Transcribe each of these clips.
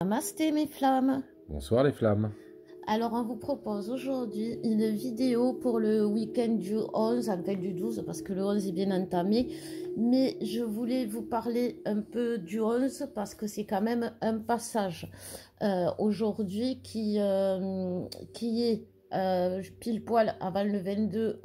Namasté mes flammes. Bonsoir les flammes. Alors on vous propose aujourd'hui une vidéo pour le week-end du 11, en fait du 12 parce que le 11 est bien entamé. Mais je voulais vous parler un peu du 11 parce que c'est quand même un passage aujourd'hui qui est pile poil avant le 22,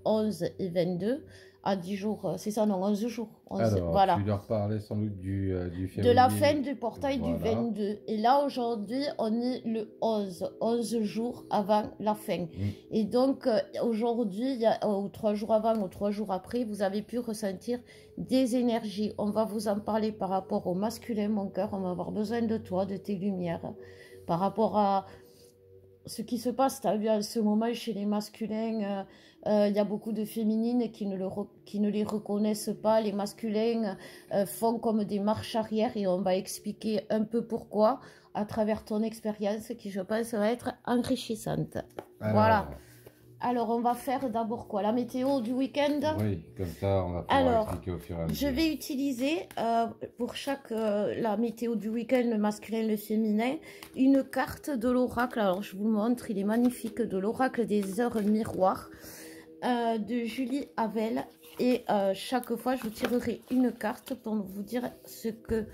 11 et 22. À 10 jours, c'est ça, non, 11 jours. 11, Alors, voilà. tu leur parlais sans doute du De février. la fin du portail du Voilà. 22. Et là, aujourd'hui, on est le 11 jours avant la fin. Et donc, aujourd'hui, ou 3 jours avant ou 3 jours après, vous avez pu ressentir des énergies. On va vous en parler par rapport au masculin, mon cœur. On va avoir besoin de toi, de tes lumières. Par rapport à ce qui se passe, tu as vu en ce moment chez les masculins, il y a beaucoup de féminines qui ne les reconnaissent pas. Les masculins font comme des marches arrière et on va expliquer un peu pourquoi à travers ton expérience qui, je pense, va être enrichissante. Voilà. Alors, on va faire d'abord quoi? La météo du week-end? Oui, comme ça, on va pouvoir expliquer au fur et à mesure. Je vais utiliser pour chaque la météo du week-end, le masculin, le féminin, une carte de l'oracle. Alors, je vous montre, il est magnifique, de l'oracle des heures miroirs de Julie Havel. Et chaque fois, je vous tirerai une carte pour vous dire ce que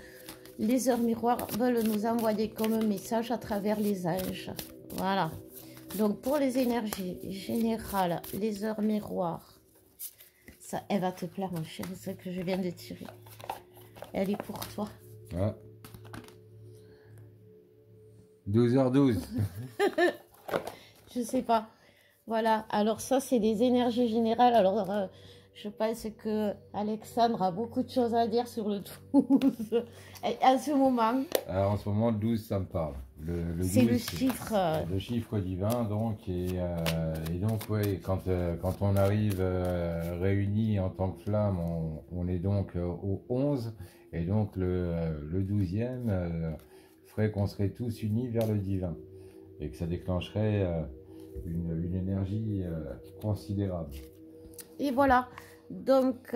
les heures miroirs veulent nous envoyer comme message à travers les anges. Voilà. Donc, pour les énergies générales, les heures miroirs, ça, elle va te plaire, mon chéri, ce que je viens de tirer. Elle est pour toi. Ah. 12h12. Je sais pas. Voilà. Alors, ça, c'est des énergies générales. Alors, je pense que Alexandre a beaucoup de choses à dire sur le 12. À ce moment. Alors, en ce moment, le 12, ça me parle. C'est le chiffre. Le chiffre divin, donc. Et donc, oui, quand on arrive réunis en tant que flamme, on est donc au 11. Et donc, le 12e ferait qu'on serait tous unis vers le divin. Et que ça déclencherait une énergie considérable. Et voilà. Donc,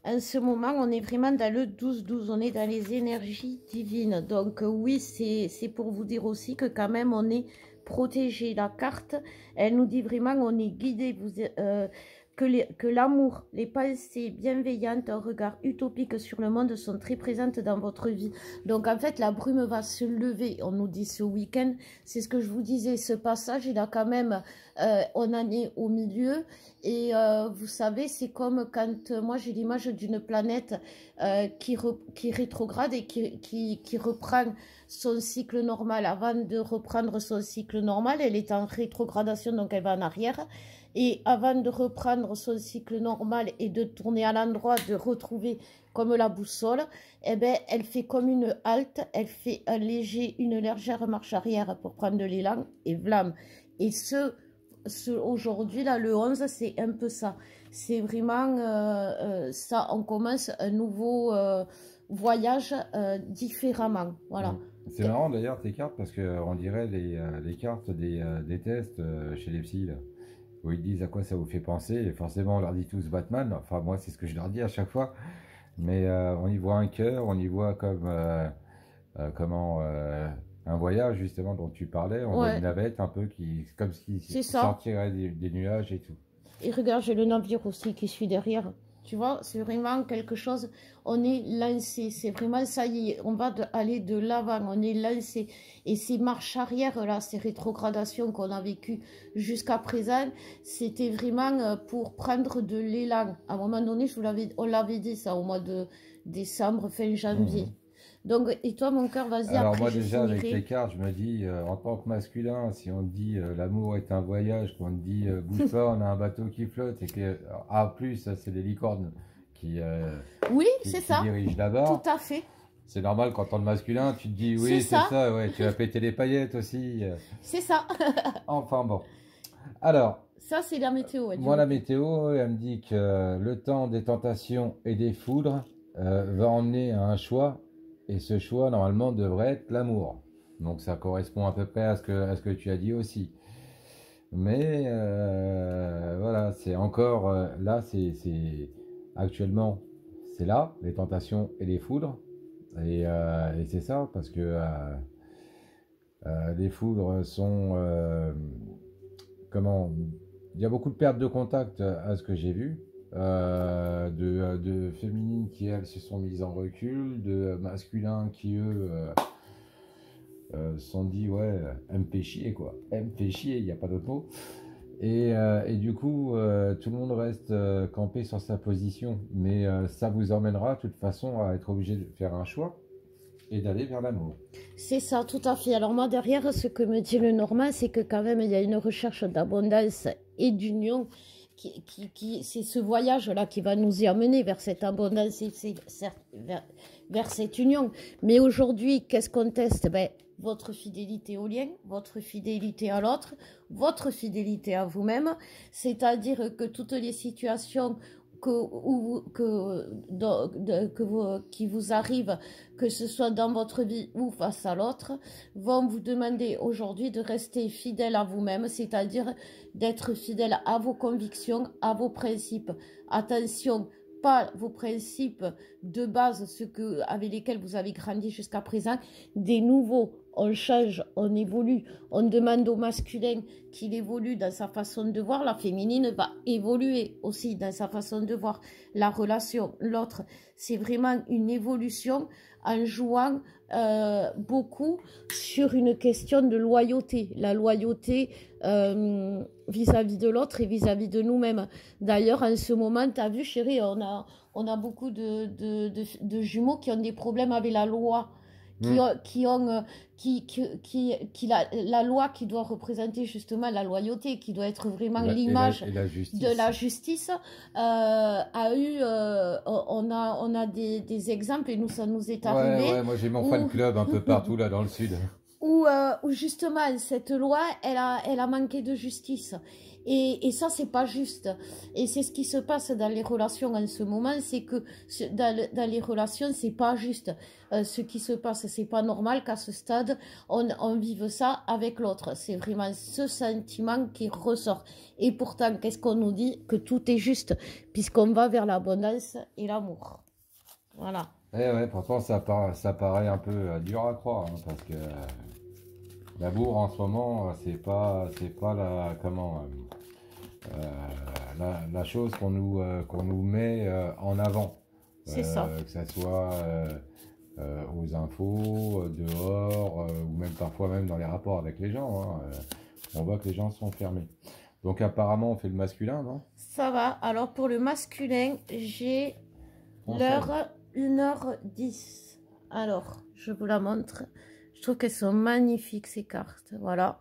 en ce moment, on est vraiment dans le 12-12. On est dans les énergies divines. Donc, oui, c'est pour vous dire aussi que quand même, on est protégé. La carte, elle nous dit vraiment on est guidé. Que l'amour, les pensées bienveillantes, un regard utopique sur le monde sont très présentes dans votre vie. Donc en fait, la brume va se lever, on nous dit ce week-end. C'est ce que je vous disais, ce passage, il a quand même, on en est au milieu. Et vous savez, c'est comme quand, moi j'ai l'image d'une planète qui rétrograde et qui reprend son cycle normal. Avant de reprendre son cycle normal, elle est en rétrogradation, donc elle va en arrière. Et avant de reprendre son cycle normal et de tourner à l'endroit, de retrouver comme la boussole, eh ben, elle fait comme une halte, elle fait une légère marche arrière pour prendre de l'élan et vlam. Et aujourd'hui, là, le 11, c'est un peu ça. C'est vraiment ça, on commence un nouveau voyage différemment. Voilà. C'est marrant d'ailleurs tes cartes parce qu'on dirait les cartes des tests chez les psys là, où ils disent à quoi ça vous fait penser, et forcément on leur dit tous Batman, enfin moi c'est ce que je leur dis à chaque fois, mais on y voit un cœur, on y voit comme un voyage justement dont tu parlais, on voit une navette un peu qui, comme si sortirait des nuages et tout. Et regarde, j'ai le navire aussi qui suit derrière. Tu vois, c'est vraiment quelque chose, on est lancé, c'est vraiment ça y est, on va aller de l'avant, on est lancé. Et ces marches arrière, là, ces rétrogradations qu'on a vécues jusqu'à présent, c'était vraiment pour prendre de l'élan. À un moment donné, on l'avait dit ça au mois de décembre, fin janvier. Donc, et toi, mon cœur, vas-y. Alors moi déjà, avec les cartes, je me dis, en tant que masculin, si on te dit l'amour est un voyage, qu'on te dit bouge pas, on a un bateau qui flotte, et que, plus, ça c'est des licornes qui dirigent là-bas. Tout à fait. C'est normal quand on est masculin, tu te dis, oui, c'est ça, ouais, tu vas péter les paillettes aussi. C'est ça. Enfin bon. Alors. Ça, c'est la météo. Moi, la météo, elle me dit que le temps des tentations et des foudres va emmener à un choix. Et ce choix, normalement, devrait être l'amour. Donc, ça correspond à peu près à ce que tu as dit aussi. Mais, voilà, c'est encore... là, actuellement, c'est là, les tentations et les foudres. Et c'est ça, parce que les foudres sont... comment... Il y a beaucoup de pertes de contact à ce que j'ai vu. De féminines qui, elles, se sont mises en recul, de masculins qui, eux, se sont dit, ouais, elle me fait chier, quoi. Elle me fait chier, il n'y a pas d'autre mot. Et du coup, tout le monde reste campé sur sa position. Mais ça vous emmènera, de toute façon, à être obligé de faire un choix et d'aller vers l'amour. C'est ça, tout à fait. Alors moi, derrière, ce que me dit le Normand, c'est que quand même, il y a une recherche d'abondance et d'union. C'est ce voyage-là qui va nous y amener vers cette abondance et vers cette union. Mais aujourd'hui, qu'est-ce qu'on teste? Ben, votre fidélité au lien, votre fidélité à l'autre, votre fidélité à vous-même. C'est-à-dire que toutes les situations qui vous arrivent, que ce soit dans votre vie ou face à l'autre, vont vous demander aujourd'hui de rester fidèle à vous-même, c'est-à-dire d'être fidèle à vos convictions, à vos principes. Attention, pas vos principes de base, ceux avec lesquels vous avez grandi jusqu'à présent, des nouveaux. On change, on évolue, on demande au masculin qu'il évolue dans sa façon de voir, la féminine va évoluer aussi dans sa façon de voir la relation, l'autre. C'est vraiment une évolution en jouant beaucoup sur une question de loyauté, la loyauté vis-à-vis de l'autre et vis-à-vis de nous-mêmes. D'ailleurs, en ce moment, tu as vu chérie, on a beaucoup de jumeaux qui ont des problèmes avec la loi. La loi qui doit représenter justement la loyauté, qui doit être vraiment l'image de la justice, on a des exemples, et nous, ça nous est arrivé. Ouais, moi j'ai mon fan club un peu partout là dans le sud. Où justement cette loi, elle a manqué de justice. Et ça, c'est pas juste. Et c'est ce qui se passe dans les relations en ce moment, c'est que dans les relations, c'est pas juste. Ce qui se passe, c'est pas normal qu'à ce stade, on vive ça avec l'autre. C'est vraiment ce sentiment qui ressort. Et pourtant, qu'est-ce qu'on nous dit? Que tout est juste, puisqu'on va vers l'abondance et l'amour. Voilà. Ouais, pourtant ça paraît un peu dur à croire, hein, parce que l'amour en ce moment, c'est pas la chose qu'on nous met en avant. C'est ça. Que ça soit aux infos, dehors, ou même parfois même dans les rapports avec les gens. Hein, on voit que les gens sont fermés. Donc apparemment on fait le masculin, non? Ça va. Alors pour le masculin, j'ai l'heure 1h10. Alors, je vous la montre. Je trouve qu'elles sont magnifiques, ces cartes. Voilà.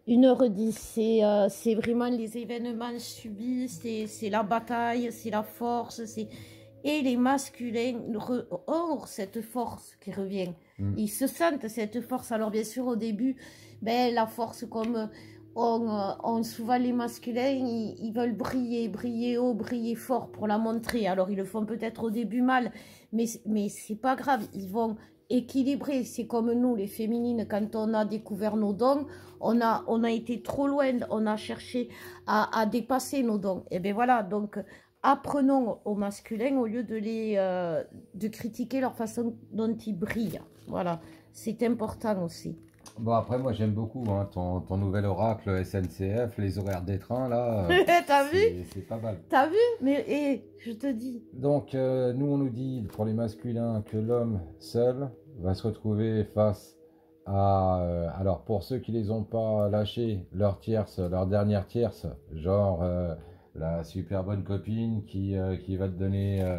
1h10, c'est vraiment les événements subis, c'est la bataille, c'est la force. Et les masculins ont cette force qui revient. Ils se sentent cette force. Alors bien sûr, au début, ben, la force comme... souvent les masculins, ils veulent briller haut, briller fort pour la montrer. Alors ils le font peut-être au début mal, mais c'est pas grave, ils vont équilibrer. C'est comme nous, les féminines, quand on a découvert nos dons, on a été trop loin, on a cherché à dépasser nos dons. Et bien voilà, donc apprenons aux masculins au lieu de critiquer leur façon dont ils brillent. Voilà, c'est important aussi. Bon, après, moi, j'aime beaucoup hein, ton nouvel oracle SNCF, les horaires des trains, là. T'as vu? C'est pas mal. T'as vu? Mais je te dis. Donc, nous, on nous dit, pour les masculins, que l'homme seul va se retrouver face à... alors, pour ceux qui les ont pas lâchés, leur dernière tierce, genre la super bonne copine qui va te donner...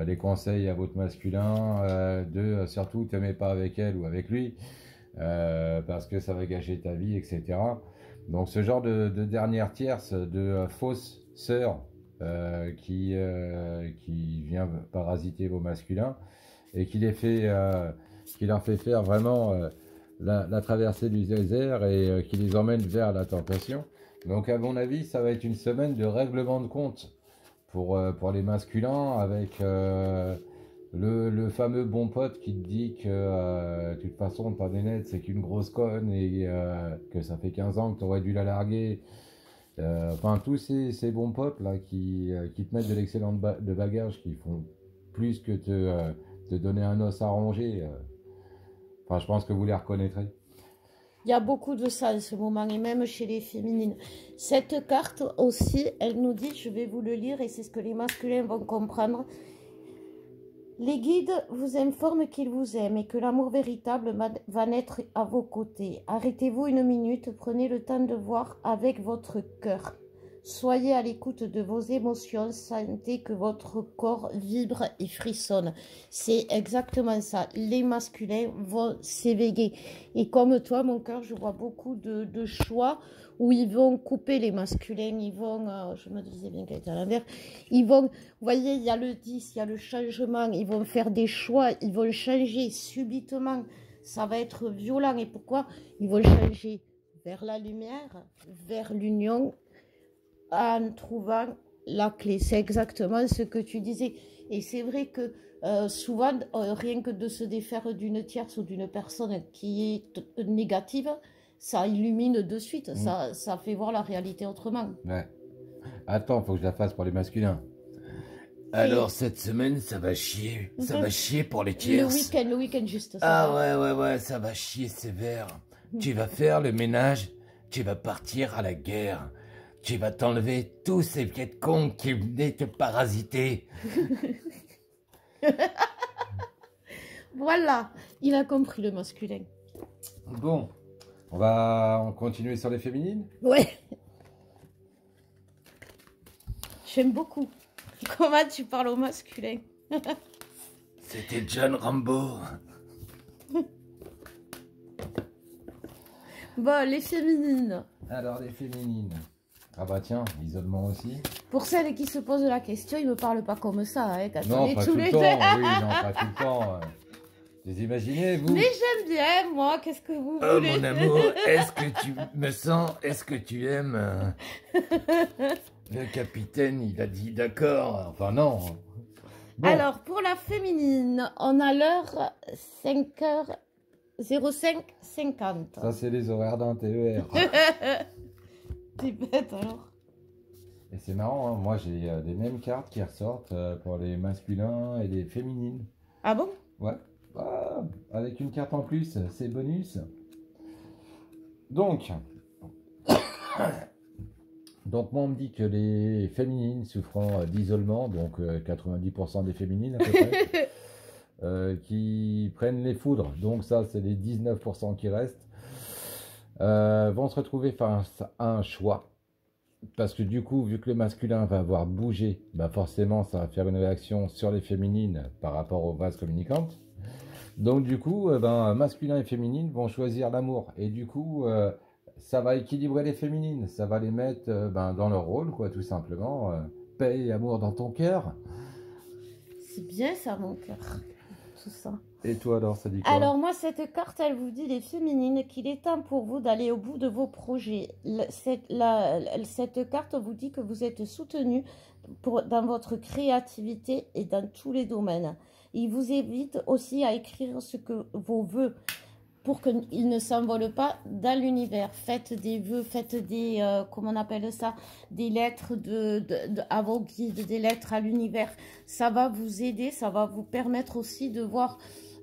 les conseils à votre masculin, surtout t'aimez pas avec elle ou avec lui, parce que ça va gâcher ta vie, etc. Donc ce genre de dernière tierce, de fausse sœur qui vient parasiter vos masculins et qui leur fait faire vraiment la traversée du désert et qui les emmène vers la tentation. Donc à mon avis, ça va être une semaine de règlement de compte pour les masculins, avec le fameux bon pote qui te dit que de toute façon ta nénette c'est qu'une grosse conne et que ça fait 15 ans que tu aurais dû la larguer. Enfin tous ces bons potes là qui te mettent de l'excellent de bagage, qui font plus que te donner un os à ronger. Enfin, je pense que vous les reconnaîtrez. Il y a beaucoup de ça en ce moment, et même chez les féminines. Cette carte aussi, elle nous dit, je vais vous le lire, et c'est ce que les masculins vont comprendre. Les guides vous informent qu'ils vous aiment et que l'amour véritable va naître à vos côtés. Arrêtez-vous une minute, prenez le temps de voir avec votre cœur. Soyez à l'écoute de vos émotions, sentez que votre corps vibre et frissonne. C'est exactement ça. Les masculins vont s'éveiller. Et comme toi, mon cœur, je vois beaucoup de choix où ils vont couper les masculins. Ils vont, je me disais bien qu'elle était à l'envers, ils vont, vous voyez, il y a le 10, il y a le changement. Ils vont faire des choix, ils vont changer subitement. Ça va être violent. Et pourquoi? Ils vont changer vers la lumière, vers l'union, en trouvant la clé. C'est exactement ce que tu disais. Et c'est vrai que souvent, rien que de se défaire d'une tierce ou d'une personne qui est négative, ça illumine de suite. Ça fait voir la réalité autrement. Ouais. Attends, faut que je la fasse pour les masculins. Alors, cette semaine, ça va chier. Ça va chier pour les tierces. Le week-end juste. Ouais, ça va chier sévère. Tu vas faire le ménage, tu vas partir à la guerre. Tu vas t'enlever tous ces Vietcong qui venaient te parasiter. Voilà, il a compris le masculin. Bon, on va continuer sur les féminines. Ouais. J'aime beaucoup comment tu parles au masculin. C'était John Rambo. Bon, les féminines. Alors, les féminines. Ah bah tiens, l'isolement aussi. Pour celles qui se posent la question, il me parle pas comme ça, hein, quand Non, on est pas tous tout les le deux. temps. Oui, non, pas tout le temps. Vous imaginez, vous? Mais j'aime bien, moi, qu'est-ce que vous Oh voulez? mon amour, est-ce que tu me sens, est-ce que tu aimes Le capitaine, il a dit d'accord. Enfin non. Bon. Alors, pour la féminine, on a l'heure 5h05:50. Ça, c'est les horaires d'un TER. T'es bête, alors. Et c'est marrant, hein, moi j'ai des mêmes cartes qui ressortent pour les masculins et les féminines. Ah bon? Ouais. Ah, avec une carte en plus, c'est bonus. Donc, moi on me dit que les féminines souffrant d'isolement, donc 90% des féminines à peu près, qui prennent les foudres, donc ça c'est les 19% qui restent, vont se retrouver face à un choix. Parce que du coup, vu que le masculin va avoir bougé, bah forcément ça va faire une réaction sur les féminines par rapport aux vases communicantes. Donc du coup, masculin et féminine vont choisir l'amour. Et du coup, ça va équilibrer les féminines. Ça va les mettre dans leur rôle, quoi, tout simplement. Paix et amour dans ton cœur. C'est bien ça, mon cœur. Tout ça. Et toi alors, ça dit quoi? Alors moi, cette carte, elle vous dit, les féminines, qu'il est temps pour vous d'aller au bout de vos projets. Cette carte vous dit que vous êtes soutenue dans votre créativité et dans tous les domaines. Il vous invite aussi à écrire ce que vos vœux pour qu'ils ne s'envolent pas dans l'univers. Faites des vœux, faites des, comment on appelle ça, des lettres à vos guides, des lettres à l'univers. Ça va vous aider, ça va vous permettre aussi de voir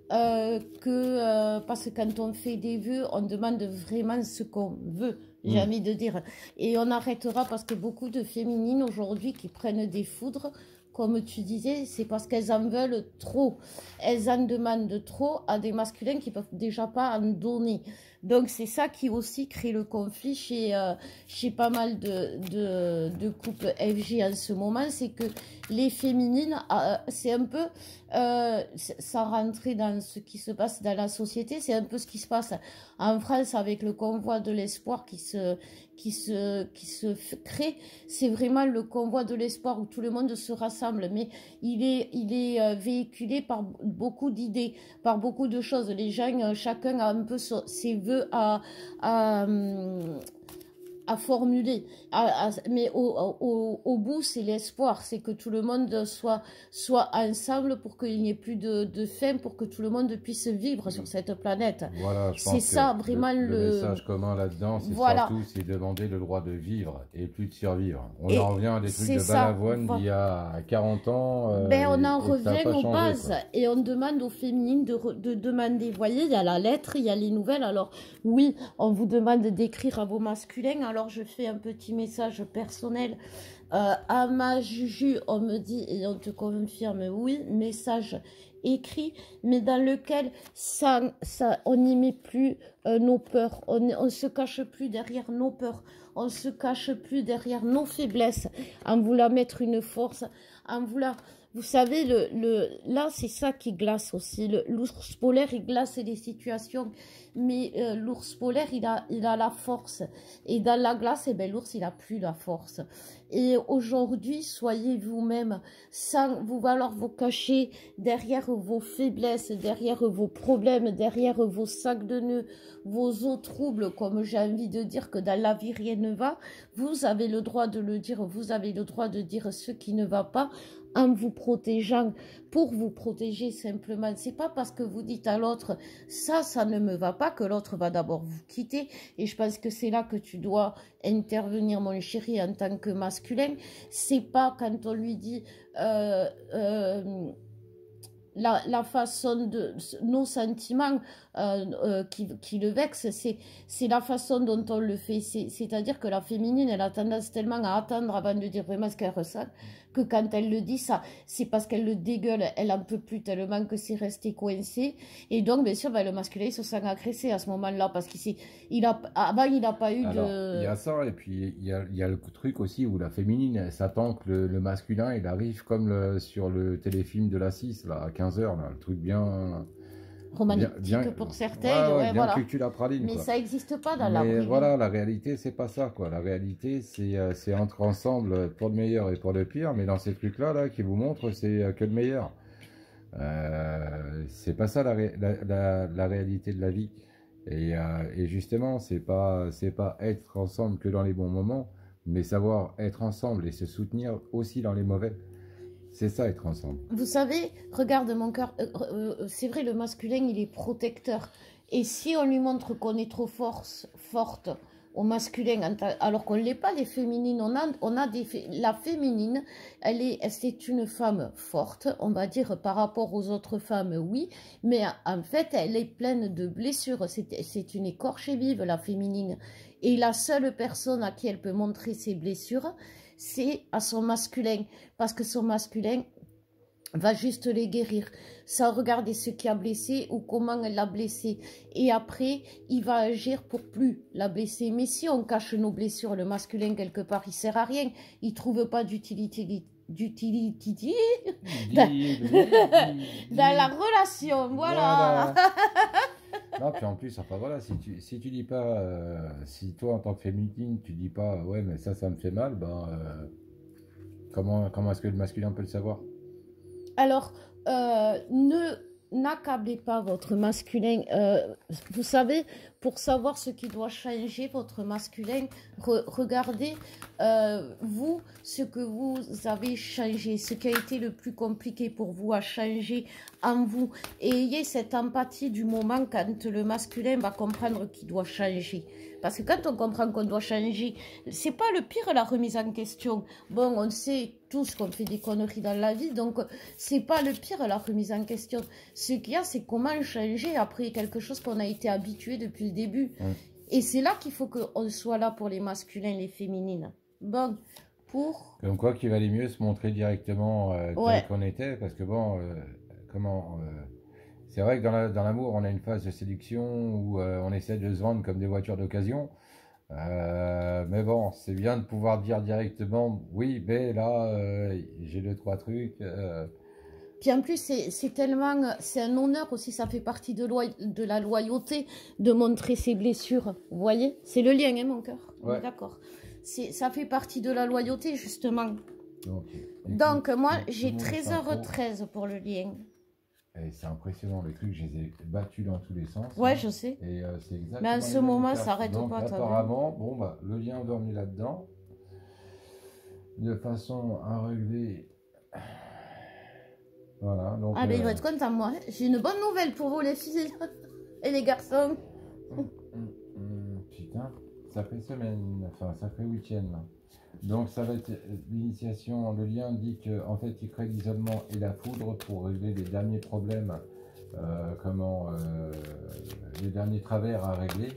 parce que quand on fait des vœux, on demande vraiment ce qu'on veut, j'ai envie de dire. Et on arrêtera parce que beaucoup de féminines aujourd'hui qui prennent des foudres, comme tu disais, c'est parce qu'elles en veulent trop. Elles en demandent trop à des masculins qui ne peuvent déjà pas en donner. Donc, c'est ça qui aussi crée le conflit chez pas mal de couples FG en ce moment. C'est que les féminines, c'est un peu, sans rentrer dans ce qui se passe dans la société, c'est un peu ce qui se passe en France avec le convoi de l'espoir qui se crée. C'est vraiment le convoi de l'espoir où tout le monde se rassemble, mais il est véhiculé par beaucoup d'idées, par beaucoup de choses. Les gens, chacun a un peu ses vœux à à formuler. Mais au bout, c'est l'espoir. C'est que tout le monde soit ensemble pour qu'il n'y ait plus de faim, pour que tout le monde puisse vivre sur cette planète. Voilà, je C'est pense ça, que vraiment, le message commun là-dedans, c'est voilà. surtout c'est demander le droit de vivre et plus de survivre. On Et en revient à des trucs de balavoine d'il y a 40 ans. Ben, on en et ça n'a revient pas aux changé, bases quoi. et on demande aux féminines de demander. Vous voyez, il y a la lettre, il y a les nouvelles. Alors oui, on vous demande d'écrire à vos masculins. Alors je fais un petit message personnel à ma Juju. On me dit et on te confirme, oui, message écrit, mais dans lequel on n'y met plus nos peurs. On se cache plus derrière nos peurs. On se cache plus derrière nos faiblesses en voulant mettre une force, en voulant... Vous savez, là, c'est ça qui glace aussi. L'ours polaire, il glace les situations. Mais l'ours polaire, il a la force. Et dans la glace, eh ben, l'ours, il n'a plus la force. Et aujourd'hui, soyez vous-même, sans vous vouloir vous cacher derrière vos faiblesses, derrière vos problèmes, derrière vos sacs de nœuds, vos eaux troubles, comme j'ai envie de dire que dans la vie, rien ne va. Vous avez le droit de le dire, vous avez le droit de dire ce qui ne va pas, en vous protégeant, pour vous protéger simplement. C'est pas parce que vous dites à l'autre ça ne me va pas que l'autre va d'abord vous quitter. Et je pense que c'est là que tu dois intervenir, mon chéri, en tant que masculin. C'est pas quand on lui dit la façon de nos sentiments qui le vexent, c'est la façon dont on le fait. C'est-à-dire que la féminine, elle a tendance tellement à attendre avant de dire vraiment ce qu'elle ressent, que quand elle le dit, ça, c'est parce qu'elle le dégueule, elle en peut plus tellement que c'est resté coincé. Et donc, bien sûr, ben, le masculin, il se sent agressé à ce moment-là, parce avant, il n'a pas eu de... Il y a ça, et puis il y a le truc aussi où la féminine, elle s'attend que le masculin, il arrive comme sur le téléfilm de la 6, là, à 15 h, là, le truc bien... romantique pour certains, bien voilà. cucu la praline, mais quoi. ça n'existe pas dans la vraie vie. Voilà, la réalité, c'est pas ça, quoi. La réalité, c'est entre ensemble pour le meilleur et pour le pire, mais dans ces trucs-là, là, qui vous montrent, c'est que le meilleur. C'est pas ça la réalité de la vie. Et justement, c'est pas être ensemble que dans les bons moments, mais savoir être ensemble et se soutenir aussi dans les mauvais. C'est ça, être ensemble. Vous savez, regarde mon cœur, c'est vrai, le masculin, il est protecteur. Et si on lui montre qu'on est trop forte au masculin, alors qu'on ne l'est pas, les féminines, la féminine, c'est une femme forte, on va dire, par rapport aux autres femmes, oui, mais en fait, elle est pleine de blessures. C'est une écorchée vive, la féminine. Et la seule personne à qui elle peut montrer ses blessures, c'est à son masculin, parce que son masculin va juste les guérir, sans regarder ce qui a blessé ou comment elle l'a blessé. Et après, il va agir pour plus la blesser. Mais si on cache nos blessures, le masculin, quelque part, il sert à rien. Il trouve pas d'utilité dans la relation, voilà. Non, puis en plus, enfin voilà, si tu dis pas, si toi en tant que féminine, tu dis pas, ouais, mais ça me fait mal, ben, comment est-ce que le masculin peut le savoir? Alors, n'accablez pas votre masculin. Vous savez, pour savoir ce qui doit changer votre masculin, regardez, vous, ce que vous avez changé, ce qui a été le plus compliqué pour vous à changer en vous. Et ayez cette empathie du moment quand le masculin va comprendre qu'il doit changer. Parce que quand on comprend qu'on doit changer, c'est pas le pire la remise en question. Bon, on sait tous qu'on fait des conneries dans la vie, donc c'est pas le pire la remise en question. Ce qu'il y a, c'est comment changer après quelque chose qu'on a été habitué depuis le début. Et c'est là qu'il faut qu'on soit là pour les masculins, les féminines. Bon, pour... Comme quoi qu'il valait mieux se montrer directement tel qu'on était, parce que bon, c'est vrai que dans l'amour, on a une phase de séduction où on essaie de se vendre comme des voitures d'occasion. Mais bon, c'est bien de pouvoir dire directement, oui, mais là, j'ai 2-3 trucs. Puis en plus, c'est un honneur aussi, ça fait partie de la loyauté de montrer ses blessures. Vous voyez, c'est le lien, hein, mon cœur. Ouais. D'accord. Ça fait partie de la loyauté, justement. Okay. Donc, moi, j'ai 13h13 pour le lien. Et c'est impressionnant, les trucs, je les ai battus dans tous les sens. Ouais, Hein. je sais. Et c'est exactement. Mais en ce moment, ça ça arrête Donc, pas, t'as vu? apparemment, bon, bah, le lien doit emmener là-dedans. De façon à régler. Voilà. Donc, Ah, ben il va être content, moi. J'ai une bonne nouvelle pour vous, les filles et les garçons. Putain, ça fait semaine, enfin, ça fait week-end. Là. Donc, ça va être l'initiation. Le lien dit qu'en fait, il crée l'isolement et la foudre pour régler les derniers problèmes, les derniers travers à régler.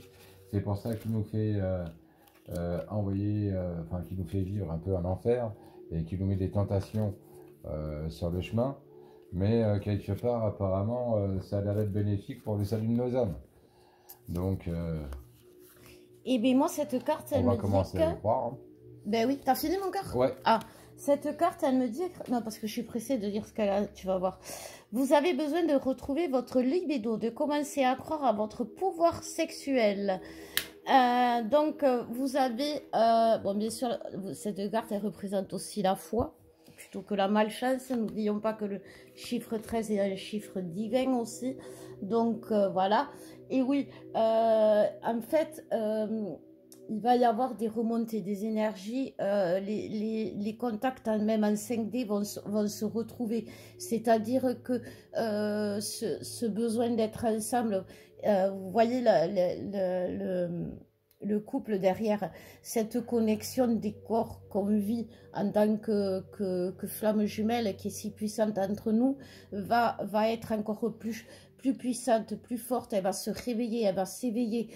C'est pour ça qu'il nous fait qui nous fait vivre un peu un enfer et qui nous met des tentations sur le chemin. Mais quelque part, apparemment, ça a l'air d'être bénéfique pour le salut de nos âmes. Donc, Et bien moi, cette carte, on elle va me dit commencer à y que... croire. Hein. Ben oui, t'as fini mon cœur? Ouais. Ah, cette carte, elle me dit... Non, parce que je suis pressée de dire ce qu'elle a, tu vas voir. Vous avez besoin de retrouver votre libido, de commencer à croire à votre pouvoir sexuel. Vous avez... bon, bien sûr, cette carte, elle représente aussi la foi, plutôt que la malchance. N'oublions pas que le chiffre 13 est un chiffre divin aussi. Donc, voilà. Et oui, en fait... il va y avoir des remontées des énergies, les contacts même en 5D vont se retrouver. C'est-à-dire que ce besoin d'être ensemble, vous voyez le couple derrière, cette connexion des corps qu'on vit en tant que flamme jumelle qui est si puissante entre nous, va être encore plus puissante, plus forte, elle va se réveiller, elle va s'éveiller.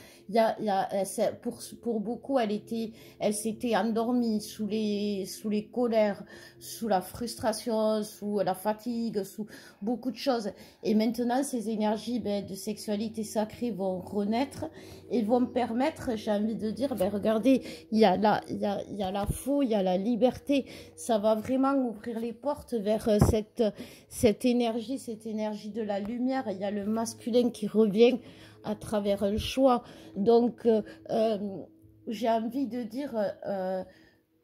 Pour beaucoup, elle s'était endormie sous les colères, sous la frustration, sous la fatigue, sous beaucoup de choses. Et maintenant, ces énergies de sexualité sacrée vont renaître et vont permettre, j'ai envie de dire, regardez, il y a la foi, il y a la liberté. Ça va vraiment ouvrir les portes vers cette énergie de la lumière. Il y a le masculin qui revient à travers un choix. Donc, j'ai envie de dire,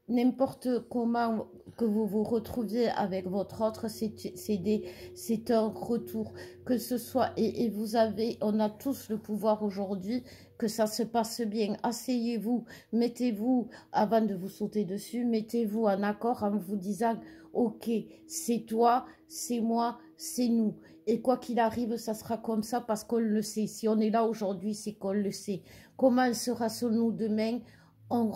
n'importe comment que vous vous retrouviez avec votre autre, c'est un retour. Que ce soit, et on a tous le pouvoir aujourd'hui que ça se passe bien. Asseyez-vous, mettez-vous, avant de vous sauter dessus, mettez-vous en accord en vous disant, ok, c'est toi, c'est moi, c'est nous. Et quoi qu'il arrive, ça sera comme ça parce qu'on le sait. Si on est là aujourd'hui, c'est qu'on le sait. Comment sera-ce-nous demain? On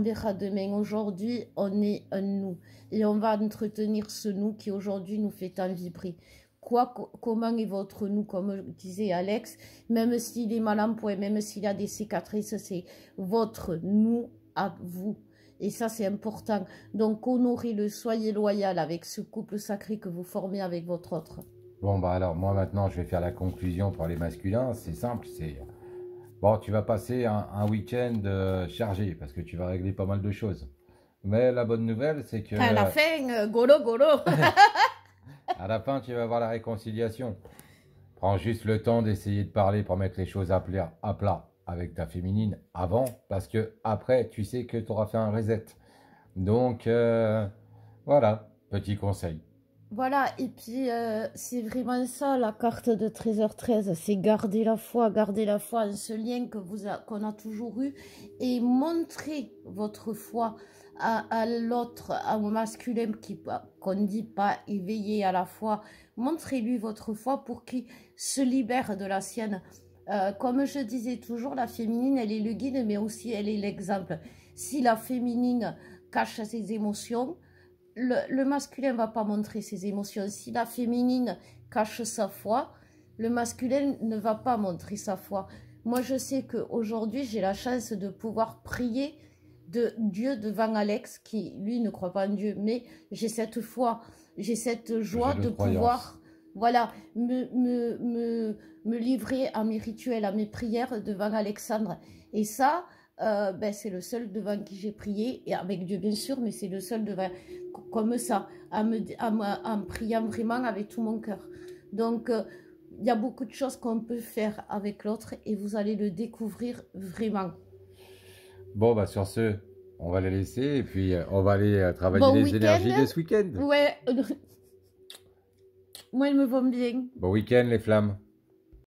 verra demain. Aujourd'hui, on est un nous. Et on va entretenir ce nous qui aujourd'hui nous fait tant vibrer. Comment est votre nous, comme disait Alex, même s'il est mal en point, même s'il a des cicatrices, c'est votre nous à vous. Et ça, c'est important. Donc, honorez-le, soyez loyal avec ce couple sacré que vous formez avec votre autre. Bon, bah alors, moi maintenant, je vais faire la conclusion pour les masculins. C'est simple, c'est... Bon, tu vas passer un week-end chargé, parce que tu vas régler pas mal de choses. Mais la bonne nouvelle, c'est que... À la fin, golo, golo. À la fin, tu vas avoir la réconciliation. Prends juste le temps d'essayer de parler pour mettre les choses à plat avec ta féminine avant, parce que après, tu sais que tu auras fait un reset. Donc, voilà, petit conseil. Voilà, et puis c'est vraiment ça la carte de 13h13, c'est garder la foi en ce lien qu'on a toujours eu et montrer votre foi à l'autre, au masculin qu'on ne dit pas éveillé à la foi. Montrez-lui votre foi pour qu'il se libère de la sienne. Comme je disais toujours, la féminine, elle est le guide, mais aussi elle est l'exemple. Si la féminine cache ses émotions, le masculin ne va pas montrer ses émotions. Si la féminine cache sa foi, le masculin ne va pas montrer sa foi. Moi, je sais qu'aujourd'hui, j'ai la chance de pouvoir prier de Dieu devant Alex, qui, lui, ne croit pas en Dieu. Mais j'ai cette foi, j'ai cette joie de pouvoir voilà, me livrer à mes rituels, à mes prières devant Alexandre. Et ça... c'est le seul devant qui j'ai prié, et avec Dieu bien sûr, mais c'est le seul devant comme ça, en priant vraiment avec tout mon cœur. Donc, il y a beaucoup de choses qu'on peut faire avec l'autre, et vous allez le découvrir vraiment. Bon, bah sur ce, on va les laisser, et puis on va aller travailler les énergies de ce week-end. Ouais. Moi, elles me vont bien. Bon week-end les flammes.